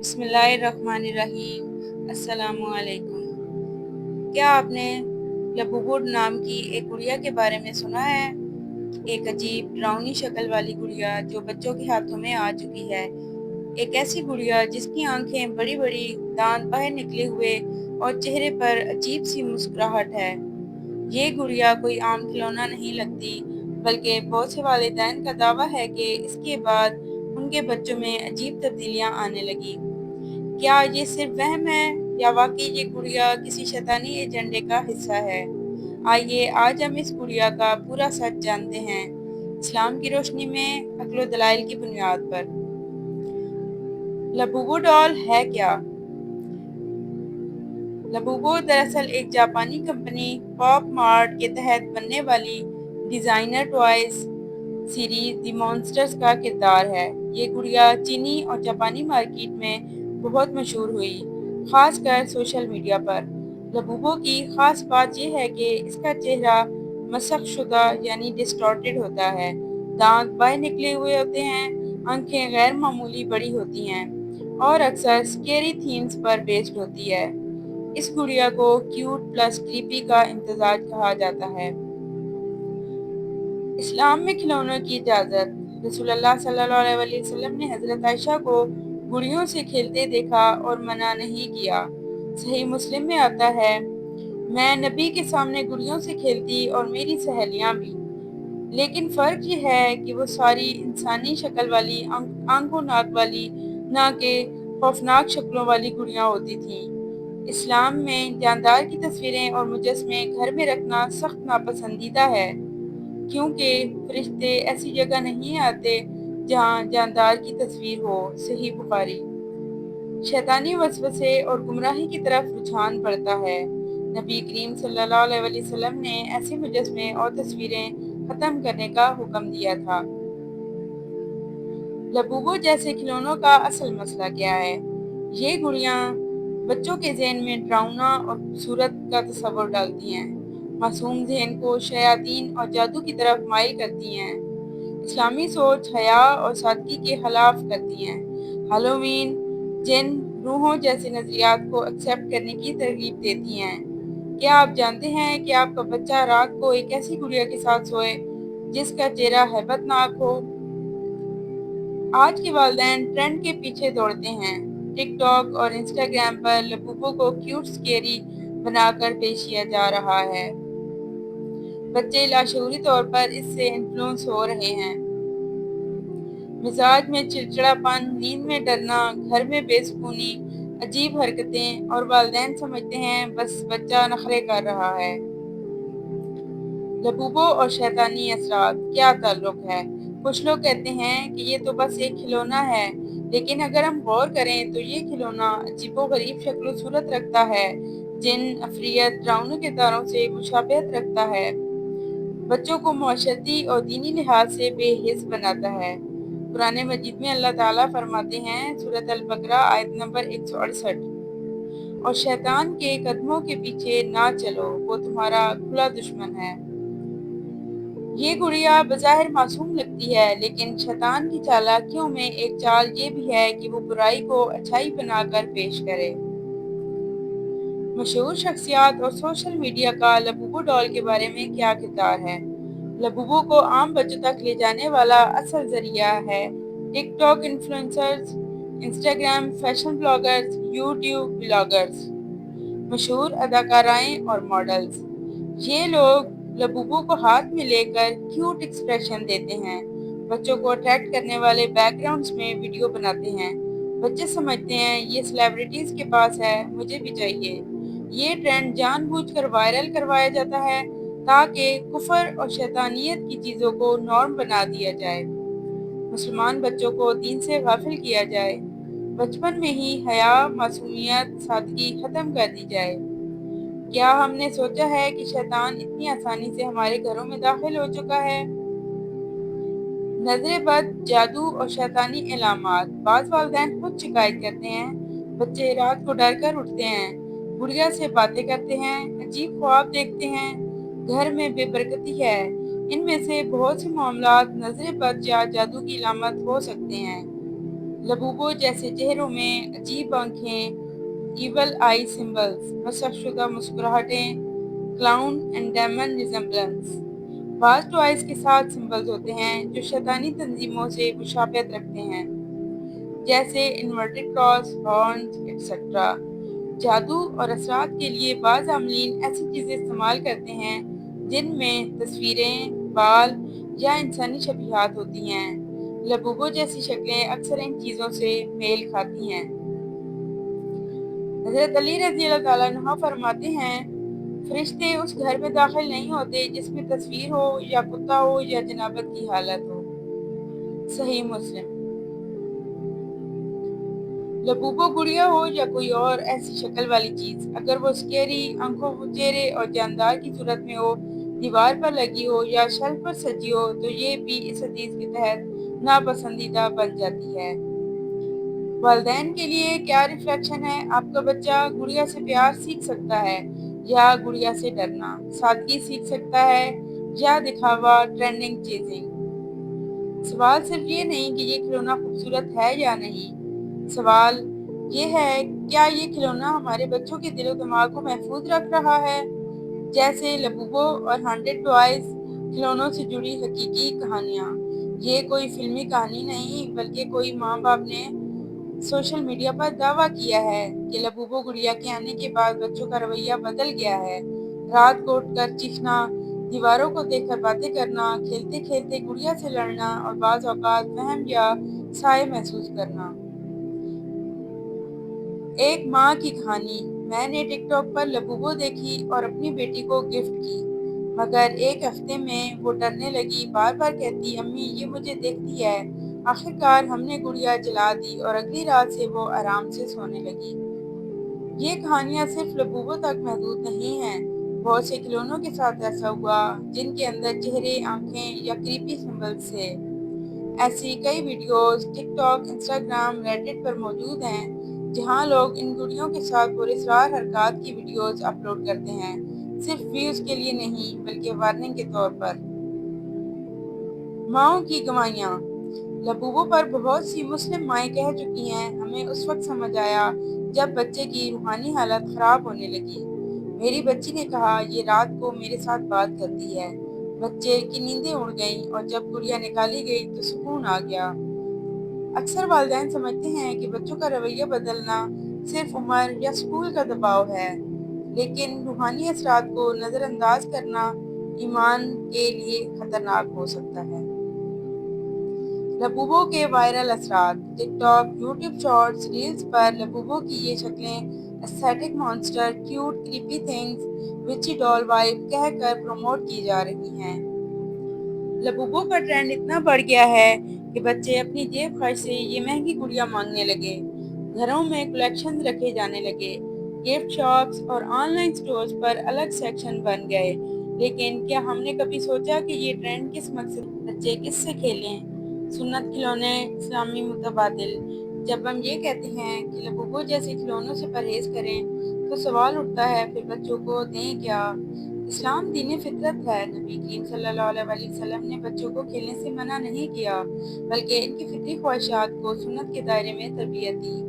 بسم اللہ الرحمن الرحیم۔ السلام علیکم۔ کیا آپ نے لبوبو نام کی ایک گڑیا کے بارے میں سنا ہے؟ ایک عجیب ڈراؤنی شکل والی گڑیا جو بچوں کے ہاتھوں میں آ چکی ہے۔ ایک ایسی گڑیا جس کی آنکھیں بڑی بڑی، دانت باہر نکلے ہوئے اور چہرے پر عجیب سی مسکراہٹ ہے۔ یہ گڑیا کوئی عام کھلونا نہیں لگتی، بلکہ بہت سے والدین کا دعویٰ ہے کہ اس کے بعد ان کے بچوں میں عجیب تبدیلیاں آنے لگی۔ کیا یہ صرف وہم ہے یا واقعی یہ گڑیا کسی شیطانی ایجنڈے کا حصہ ہے؟ آئیے آج ہم اس گڑیا کا پورا سچ جانتے ہیں، اسلام کی روشنی میں، عقل و دلائل کی بنیاد پر۔ لبوبو ڈال ہے کیا؟ لبوبو دراصل ایک جاپانی کمپنی پاپ مارٹ کے تحت بننے والی ڈیزائنر ٹوائز سیریز دی مانسٹرز کا کردار ہے۔ یہ گڑیا چینی اور جاپانی مارکیٹ میں بہت مشہور ہوئی، خاص کر سوشل میڈیا پر۔ لبوبو کی خاص بات یہ ہے کہ اس کا چہرہ مسخ شدہ یعنی ڈسٹارٹڈ ہوتا ہے، دانت باہر نکلے ہوئے ہوتے ہیں، آنکھیں غیر معمولی بڑی ہوتی ہیں اور اکثر سکیری تھیمز پر بیسڈ ہوتی ہے۔ اس گڑیا کو کیوٹ پلس کریپی کا امتزاج کہا جاتا ہے۔ اسلام میں کھلونوں کی اجازت۔ رسول اللہ صلی اللہ علیہ وسلم نے حضرت عائشہ کو گڑیوں سے کھیلتے دیکھا اور منع نہیں کیا۔ صحیح مسلم میں آتا ہے، میں نبی کے سامنے گڑیوں سے کھیلتی اور میری سہیلیاں بھی، لیکن فرق یہ ہے کہ وہ ساری انسانی شکل والی، آنکھ و ناک والی، نہ کہ خوفناک شکلوں والی گڑیاں ہوتی تھیں۔ اسلام میں جاندار کی تصویریں اور مجسمے گھر میں رکھنا سخت ناپسندیدہ ہے، کیونکہ فرشتے ایسی جگہ نہیں آتے جہاں جاندار کی تصویر ہو۔ صحیح بخاری۔ شیطانی وسوسے اور گمراہی کی طرف رجحان بڑھتا ہے۔ نبی کریم صلی اللہ علیہ وسلم نے ایسے مجسمے اور تصویریں ختم کرنے کا حکم دیا تھا۔ لبوبو جیسے کھلونوں کا اصل مسئلہ کیا ہے؟ یہ گڑیاں بچوں کے ذہن میں ڈراؤنا اور خوبصورت کا تصور ڈالتی ہیں، معصوم ذہن کو شیاطین اور جادو کی طرف مائل کرتی ہیں، اسلامی سوچ، حیا اور سادگی کے خلاف کرتی ہیں، ہالووین، جن، روحوں جیسے نظریات کو ایکسیپٹ کرنے کی ترغیب دیتی ہیں۔ کیا آپ جانتے ہیں کہ آپ کا بچہ رات کو ایک ایسی گڑیا کے ساتھ سوئے جس کا چہرہ ہیبت ناک ہو؟ آج کے والدین ٹرینڈ کے پیچھے دوڑتے ہیں۔ ٹک ٹاک اور انسٹاگرام پر لبوبو کو کیوٹ سکیری بنا کر پیش کیا جا رہا ہے۔ بچے لاشعوری طور پر اس سے انفلوئنس ہو رہے ہیں۔ مزاج میں چڑچڑا پن، نیند میں ڈرنا، گھر میں بے سکونی، عجیب حرکتیں، اور والدین سمجھتے ہیں بس بچہ نخرے کر رہا ہے۔ لبوبو اور شیطانی اثرات کیا تعلق ہے؟ کچھ لوگ کہتے ہیں کہ یہ تو بس ایک کھلونا ہے، لیکن اگر ہم غور کریں تو یہ کھلونا عجیب و غریب شکل و صورت رکھتا ہے، جن، عفریت، ڈراؤنوں کے تاروں سے مشابہت رکھتا ہے، بچوں کو معاشرتی اور دینی لحاظ سے بے حس بناتا ہے۔ قرآن مجید میں اللہ تعالیٰ فرماتے ہیں، سورۃ البقرہ آیت نمبر 168، اور شیطان کے قدموں کے پیچھے نہ چلو، وہ تمہارا کھلا دشمن ہے۔ یہ گڑیا بظاہر معصوم لگتی ہے، لیکن شیطان کی چالاکیوں میں ایک چال یہ بھی ہے کہ وہ برائی کو اچھائی بنا کر پیش کرے۔ مشہور شخصیات اور سوشل میڈیا کا لبوبو ڈال کے بارے میں کیا کردار ہے؟ لبوبو کو عام بچوں تک لے جانے والا اصل ذریعہ ہے TikTok influencers, Instagram fashion bloggers, YouTube bloggers, مشہور اداکارائیں اور ماڈلز۔ یہ لوگ لبوبو کو ہاتھ میں لے کر کیوٹ ایکسپریشن دیتے ہیں، بچوں کو اٹریکٹ کرنے والے بیک گراؤنڈز میں ویڈیو بناتے ہیں۔ بچے سمجھتے ہیں یہ سیلیبریٹیز کے پاس ہے، مجھے بھی چاہیے۔ یہ ٹرینڈ جان بوجھ کر وائرل کروایا جاتا ہے تاکہ کفر اور شیطانیت کی چیزوں کو نارم بنا دیا جائے، مسلمان بچوں کو دین سے غافل کیا جائے، بچپن میں ہی حیا، معصومیت، سادگی ختم کر دی جائے۔ کیا ہم نے سوچا ہے کہ شیطان اتنی آسانی سے ہمارے گھروں میں داخل ہو چکا ہے؟ نظر بد، جادو اور شیطانی علامات۔ بعض والدین خود شکایت کرتے ہیں، بچے رات کو ڈر کر اٹھتے ہیں، گڑیا سے باتیں کرتے ہیں، عجیب خواب دیکھتے ہیں، گھر میں بے برکتی ہے۔ ان میں سے بہت سے معاملات نظر بد یا جادو کی علامت ہو سکتے ہیں۔ لبوبو جیسے چہروں میں عجیب آنکھیں، ایول آئی سمبلز، مسخ شدہ مسکراہٹیں، کلاؤن اینڈ ڈیمن ریزمبلنس۔ بعض ٹوائز کے ساتھ سمبلز ہوتے ہیں جو شیطانی تنظیموں سے مشابہت رکھتے ہیں، جیسے انورٹڈ کراس، ہارنز ایٹسٹرا۔ جادو اور اثرات کے لیے بعض عاملین ایسی چیزیں استعمال کرتے ہیں جن میں تصویریں، بال یا انسانی شبیہات ہوتی ہیں۔ لبوبو جیسی شکلیں اکثر ان چیزوں سے میل کھاتی ہیں۔ حضرت علی رضی اللہ تعالیٰ عنہ فرماتے ہیں، فرشتے اس گھر میں داخل نہیں ہوتے جس میں تصویر ہو یا کتا ہو یا جنابت کی حالت ہو۔ صحیح مسلم۔ لبوبو گڑیا ہو یا کوئی اور ایسی شکل والی چیز، اگر وہ اسکیری، آنکھوں، چہرے اور جاندار کی صورت میں ہو، دیوار پر لگی ہو یا شیلف پر سجی ہو، تو یہ بھی اس حدیث کے تحت ناپسندیدہ بن جاتی ہے۔ والدین کے لیے کیا ریفلیکشن ہے؟ آپ کا بچہ گڑیا سے پیار سیکھ سکتا ہے یا گڑیا سے ڈرنا، سادگی سیکھ سکتا ہے یا دکھاوا، ٹرینڈنگ چیزنگ۔ سوال صرف یہ نہیں کہ یہ کھلونا خوبصورت ہے یا نہیں، سوال یہ ہے کیا یہ کھلونا ہمارے بچوں کے دل و دماغ کو محفوظ رکھ رہا ہے؟ جیسے لبوبو اور ہانٹڈ ٹوائز، کھلونوں سے جڑی حقیقی کہانیاں۔ یہ کوئی فلمی کہانی نہیں، بلکہ کوئی ماں باپ نے سوشل میڈیا پر دعویٰ کیا ہے کہ لبوبو گڑیا کے آنے کے بعد بچوں کا رویہ بدل گیا ہے۔ رات کو اٹھ کر چیخنا، دیواروں کو دیکھ کر باتیں کرنا، کھیلتے کھیلتے گڑیا سے لڑنا اور بعض اوقات وہم یا سائے محسوس کرنا۔ ایک ماں کی کہانی۔ میں نے ٹک ٹاک پر لبوبو دیکھی اور اپنی بیٹی کو گفٹ کی، مگر ایک ہفتے میں وہ ڈرنے لگی، بار بار کہتی امی یہ مجھے دیکھتی ہے۔ آخر کار ہم نے گڑیا جلا دی اور اگلی رات سے وہ آرام سے سونے لگی۔ یہ کہانیاں صرف لبوبو تک محدود نہیں ہیں، بہت سے کھلونوں کے ساتھ ایسا ہوا جن کے اندر چہرے، آنکھیں یا کریپی سمبلز تھے۔ ایسی کئی ویڈیوز ٹک ٹاک، انسٹاگرام، ریڈٹ پر موجود ہیں جہاں لوگ ان گڑیوں کے ساتھ پراسرار حرکات کی ویڈیوز اپلوڈ کرتے ہیں، صرف ویوز کے لیے نہیں بلکہ وارننگ کے طور پر۔ ماؤں کی گواہیاں۔ لبوبو پر بہت سی مسلم مائیں کہہ چکی ہیں، ہمیں اس وقت سمجھ آیا جب بچے کی روحانی حالت خراب ہونے لگی۔ میری بچی نے کہا یہ رات کو میرے ساتھ بات کرتی ہے۔ بچے کی نیندیں اڑ گئیں اور جب گڑیا نکالی گئی تو سکون آ گیا۔ اکثر والدین سمجھتے ہیں کہ بچوں کا رویہ بدلنا صرف عمر یا اسکول کا دباؤ ہے، لیکن روحانی اثرات کو نظر انداز کرنا ایمان کے لیے خطرناک ہو سکتا ہے۔ لبوبو کے وائرل اثرات۔ TikTok, YouTube shorts, reels پر لبوبو کی یہ شکلیں aesthetic monster, cute creepy things, witchy doll vibe کہہ کر پروموٹ کی جا رہی ہیں۔ لبوبو کا ٹرینڈ اتنا بڑھ گیا ہے کہ بچے اپنی جیب خرچ سے یہ مہنگی گڑیا مانگنے لگے، گھروں میں کلیکشنز رکھے جانے لگے، گفٹ شاپس اور آن لائن سٹورز پر الگ سیکشن بن گئے۔ لیکن کیا ہم نے کبھی سوچا کہ یہ ٹرینڈ کس مقصد؟ بچے کس سے کھیلیں؟ سنت کھلونے، اسلامی متبادل۔ جب ہم یہ کہتے ہیں کہ لبوبو جیسے کھلونوں سے پرہیز کریں تو سوال اٹھتا ہے پھر بچوں کو دیں کیا؟ اسلام دین فطرت ہے۔ نبی کریم صلی اللہ علیہ وسلم نے بچوں کو کھیلنے سے منع نہیں کیا، بلکہ ان کی فطری خواہشات کو سنت کے دائرے میں تربیت دی۔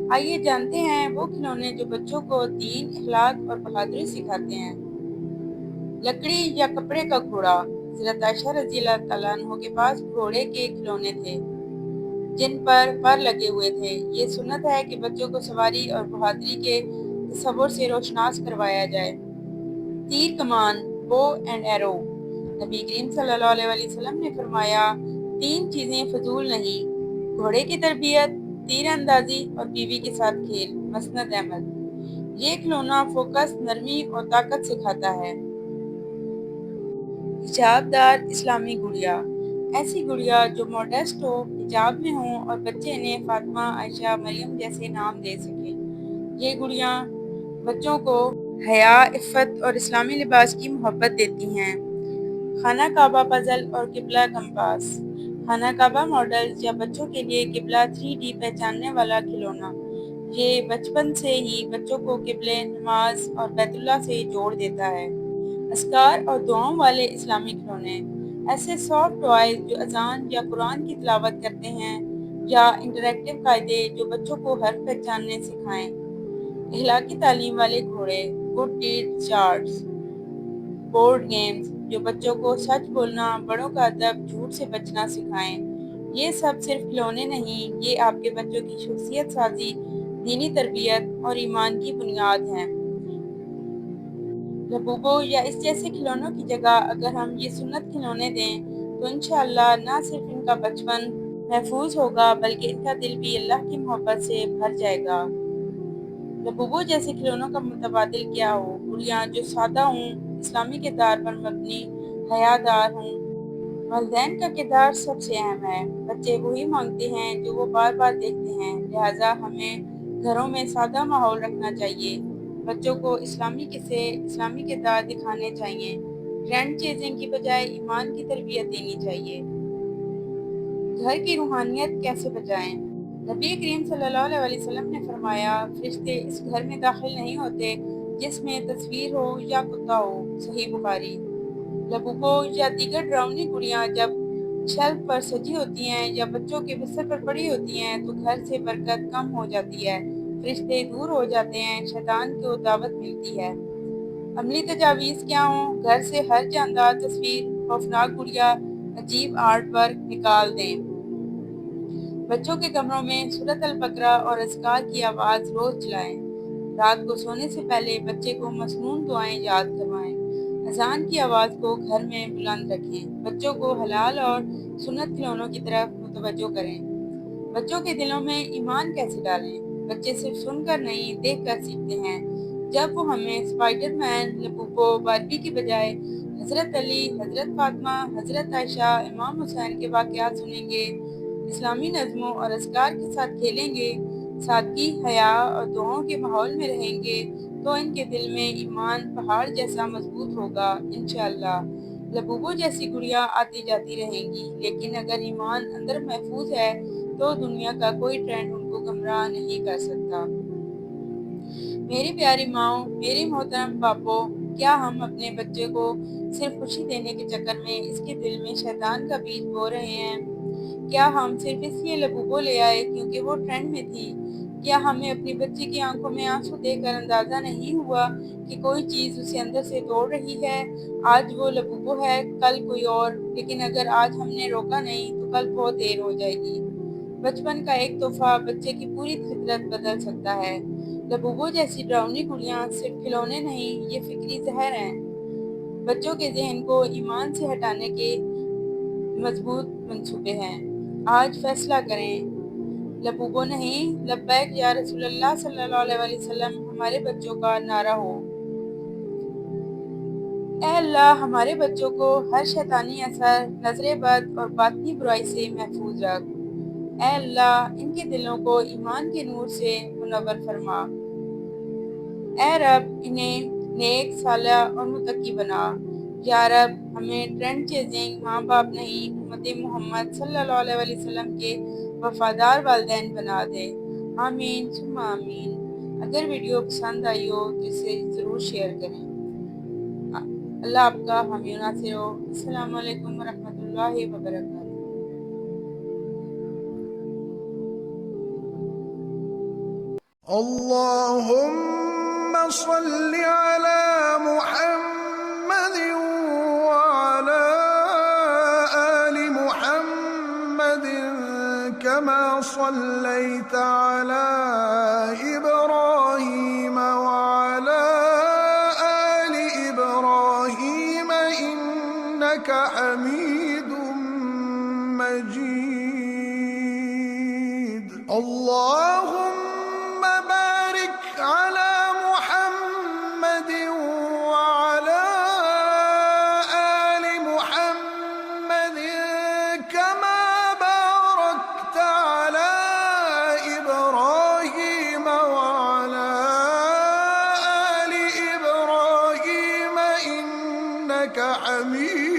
آئیے جانتے ہیں وہ کھلونے جو بچوں کو دین، اخلاق اور بہادری سکھاتے ہیں۔ لکڑی یا کپڑے کا گھوڑا۔ حضرت عائشہ رضی اللہ تعالیٰ عنہ کے پاس گھوڑے کے کھلونے تھے جن پر لگے ہوئے تھے۔ یہ سنت ہے کہ بچوں کو سواری اور بہادری کے تصور سے روشناس کروایا جائے۔ تیر کمان، بو اینڈ ایرو۔ نبی کریم صلی اللہ علیہ وسلم نے فرمایا، تین چیزیں فضول نہیں، گھوڑے کی تربیت، تیر اندازی اور بیوی کے ساتھ کھیل۔ مسند احمد۔ یہ کھلونا فوکس، نرمی اور طاقت سکھاتا ہے۔ حجاب دار اسلامی گڑیا۔ ایسی گڑیا جو موڈسٹ ہو، حجاب میں ہوں اور بچے انہیں فاطمہ، عائشہ، مریم جیسے نام دے سکیں۔ یہ گڑیاں بچوں کو حیا، عفت اور اسلامی لباس کی محبت دیتی ہیں۔ خانہ کعبہ پزل اور قبلہ کمپاس۔ خانہ کعبہ ماڈلز یا بچوں کے لیے قبلہ 3D پہچاننے والا کھلونا۔ یہ بچپن سے ہی بچوں کو قبلے، نماز اور بیت اللہ سے جوڑ دیتا ہے۔ اذکار اور دعاؤں والے اسلامی کھلونے۔ ایسے سافٹ ٹوائز جو اذان یا قرآن کی تلاوت کرتے ہیں یا انٹریکٹیو قاعدے جو بچوں کو حرف پہچاننے سکھائیں، اخلاقی تعلیم والے گھوڑے، good deed charts, board games جو بچوں کو سچ بولنا، بڑوں کا ادب، جھوٹ سے بچنا سکھائیں۔ یہ سب صرف کھلونے نہیں، یہ آپ کے بچوں کی شخصیت سازی، دینی تربیت اور ایمان کی بنیاد ہیں۔ لبوبو یا اس جیسے کھلونوں کی جگہ اگر ہم یہ سنت کھلونے دیں تو انشاءاللہ نہ صرف ان کا بچپن محفوظ ہوگا بلکہ ان کا دل بھی اللہ کی محبت سے بھر جائے گا۔ لبوبو جیسے کھلونوں کا متبادل کیا ہو، گڑیاں جو سادہ ہوں، اسلامی کردار پر مبنی، حیادار ہوں۔ والدین کا کردار سب سے اہم ہے۔ بچے وہی مانگتے ہیں جو وہ بار بار دیکھتے ہیں، لہٰذا ہمیں گھروں میں سادہ ماحول رکھنا چاہیے۔ بچوں کو اسلامی قصے، اسلامی کردار دکھانے چاہیے۔ ٹرینڈ چیزنگ کی بجائے ایمان کی تربیت دینی چاہیے۔ گھر کی روحانیت کیسے بچائیں؟ نبی کریم صلی اللہ علیہ وسلم نے فرمایا، فرشتے اس گھر میں داخل نہیں ہوتے جس میں تصویر ہو یا کتا ہو، صحیح بخاری۔ لبوبو یا دیگر ڈراؤنی گڑیاں جب شیلف پر سجی ہوتی ہیں یا بچوں کے بستر پر پڑی ہوتی ہیں تو گھر سے برکت کم ہو جاتی ہے، فرشتے دور ہو جاتے ہیں، شیطان کو دعوت ملتی ہے۔ عملی تجاویز کیا ہوں؟ گھر سے ہر جاندار تصویر، خوفناک گڑیا، عجیب آرٹ ورک نکال دیں۔ بچوں کے کمروں میں سورۃ البقرہ اور اذکار کی آواز روز چلائیں۔ رات کو سونے سے پہلے بچے کو مسنون دعائیں یاد کروائیں۔ اذان کی آواز کو گھر میں بلند رکھیں۔ بچوں کو حلال اور سنت کھلونوں کی طرف متوجہ کریں۔ بچوں کے دلوں میں ایمان کیسے ڈالیں؟ بچے صرف سن کر نہیں، دیکھ کر سیکھتے ہیں۔ جب وہ ہمیں اسپائڈر مین، لبوبو، باربی کی بجائے حضرت علی، حضرت فاطمہ، حضرت عائشہ، امام حسین کے واقعات سنیں گے، اسلامی نظموں اور اذکار کے ساتھ کھیلیں گے، سادگی، حیا اور دعاؤں کے ماحول میں رہیں گے تو ان کے دل میں ایمان پہاڑ جیسا مضبوط ہوگا انشاءاللہ۔ لبوبو جیسی گڑیاں آتی جاتی رہیں گی، لیکن اگر ایمان اندر محفوظ ہے تو دنیا کا کوئی ٹرینڈ ان کو گمراہ نہیں کر سکتا۔ میری پیاری ماؤں، میری محترم باپو، کیا ہم اپنے بچے کو صرف خوشی دینے کے چکر میں اس کے دل میں شیطان کا بیج بو رہے ہیں؟ کیا ہم صرف اس لیے لبوبو لے آئے کیونکہ وہ ٹرینڈ میں تھی؟ کیا ہمیں اپنی بچی کی آنکھوں میں آنسو دیکھ کر اندازہ نہیں ہوا کہ کوئی چیز اسے اندر سے توڑ رہی ہے؟ آج وہ لبوبو ہے، کل کوئی اور، لیکن اگر آج ہم نے روکا نہیں تو کل بہت دیر ہو جائے گی۔ بچپن کا ایک تحفہ بچے کی پوری فطرت بدل سکتا ہے۔ لبوبو جیسی ڈراؤنی گڑیاں صرف کھلونے نہیں، یہ فکری زہر ہیں۔ بچوں کے ذہن کو ایمان سے ہٹانے کے مضبوط منصوبے ہیں۔ آج فیصلہ کریں، لبوبو نہیں، لبیک یا رسول اللہ صلی اللہ علیہ وسلم ہمارے بچوں کا نعرہ ہو۔ اے اللہ، ہمارے بچوں کو ہر شیطانی اثر، نظر بد اور باطنی برائی سے محفوظ رکھ۔ اے اللہ، ان کے دلوں کو ایمان کے نور سے منور فرما۔ اے رب، انہیں نیک، صالح اور متقی بنا۔ یا رب، ہمیں ٹرینڈ چیزنگ ماں باپ نہیں، امت محمد صلی اللہ علیہ وسلم کے وفادار والدین بنا دے۔ آمین ثم آمین۔ اگر ویڈیو پسند آئی ہو تو اسے ضرور شیئر کریں۔ اللہ آپ کا حامی و ناصر ہو۔ السلام علیکم ورحمۃ اللہ وبرکاتہ۔ اللهم صل على محمد وعلى آل محمد كما صليت على إبراهيم وعلى آل إبراهيم إنك حميد مجيد۔ اللهم بارك على محمد وعلى آل محمد كما باركت على إبراهيم وعلى آل إبراهيم إنك حميد